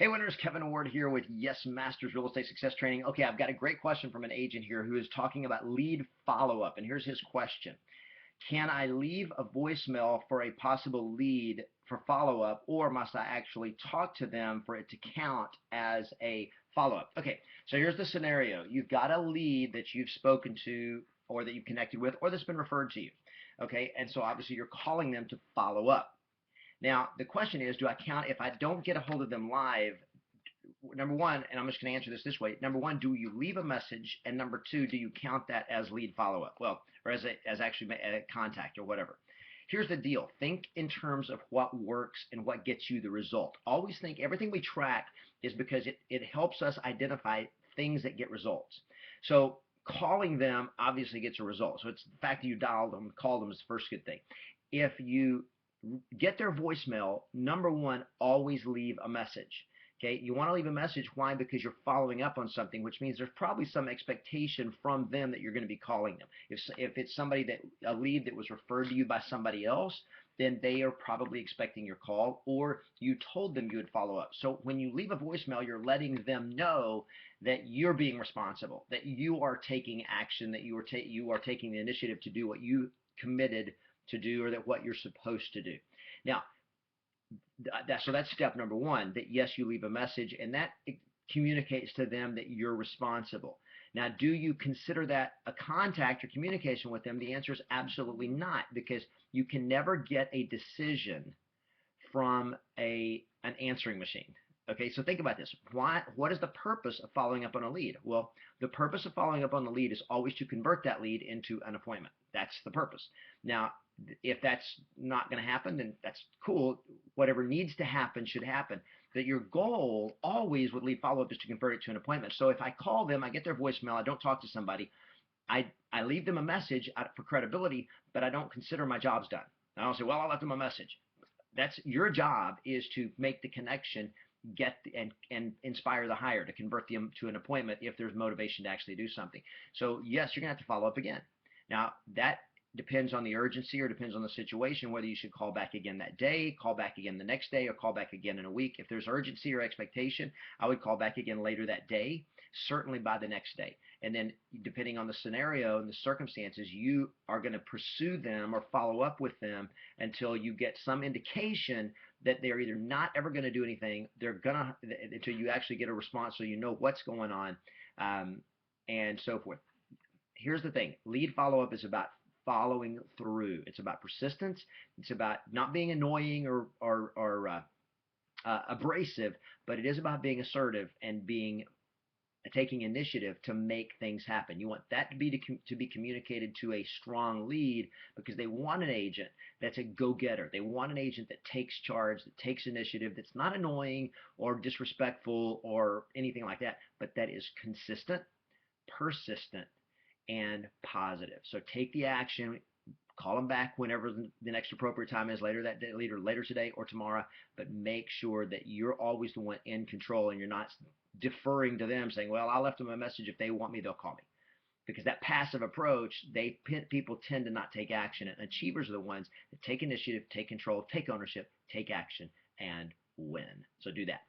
Hey winners, Kevin Ward here with Yes Masters Real Estate Success Training. Okay, I've got a great question from an agent here who is talking about lead follow-up, and here's his question. Can I leave a voicemail for a possible lead for follow-up, or must I actually talk to them for it to count as a follow-up? Okay, so here's the scenario. You've got a lead that you've spoken to or that you've connected with or that's been referred to you. Okay, and so obviously you're calling them to follow up. Now, the question is, do I count if I don't get a hold of them live? Number one, and I'm just going to answer this way. Number one, do you leave a message? And number two, do you count that as lead follow-up? Well, or as actually a contact or whatever. Here's the deal. Think in terms of what works and what gets you the result. Always think everything we track is because it helps us identify things that get results. So calling them obviously gets a result. So it's the fact that you dialed them, called them is the first good thing. If you get their voicemail, number one, always leave a message. Okay, you want to leave a message. Why? Because you're following up on something, which means there's probably some expectation from them that you're going to be calling them. If it's somebody that a lead that was referred to you by somebody else, then they are probably expecting your call, or you told them you would follow up. So when you leave a voicemail, you're letting them know that you're being responsible, that you are taking action, that you are taking the initiative to do what you committed to do, or that what you're supposed to do. Now, so that's step number one, that yes, you leave a message, and that communicates to them that you're responsible. Now, do you consider that a contact or communication with them? The answer is absolutely not, because you can never get a decision from an answering machine. Okay, so think about this. What is the purpose of following up on a lead? Well, the purpose of following up on the lead is always to convert that lead into an appointment. That's the purpose. Now, if that's not going to happen, then that's cool. Whatever needs to happen should happen. But your goal always with lead follow-up is to convert it to an appointment. So if I call them, I get their voicemail, I don't talk to somebody, I leave them a message for credibility, but I don't consider my job's done. I don't say, well, I left them a message. That's your job, is to make the connection, and inspire the hire, to convert them to an appointment if there's motivation to actually do something. So yes, you're going to have to follow up again. Now, that depends on the urgency, or depends on the situation, whether you should call back again that day, call back again the next day, or call back again in a week. If there's urgency or expectation, I would call back again later that day, certainly by the next day. And then depending on the scenario and the circumstances, you are going to pursue them or follow up with them until you get some indication that they're either not ever going to do anything, until you actually get a response, so you know what's going on, and so forth. Here's the thing. Lead follow-up is about following through. It's about persistence. It's about not being annoying or abrasive, but it is about being assertive and taking initiative to make things happen. You want that to be communicated to a strong lead, because they want an agent that's a go-getter. They want an agent that takes charge, that takes initiative, that's not annoying or disrespectful or anything like that, but that is consistent, persistent, and positive. So take the action, call them back whenever the next appropriate time is, later that day, later today or tomorrow, but make sure that you're always the one in control, and you're not deferring to them saying, well, I left them a message, if they want me, they'll call me. Because that passive approach, people tend to not take action, and achievers are the ones that take initiative, take control, take ownership, take action, and win. So do that.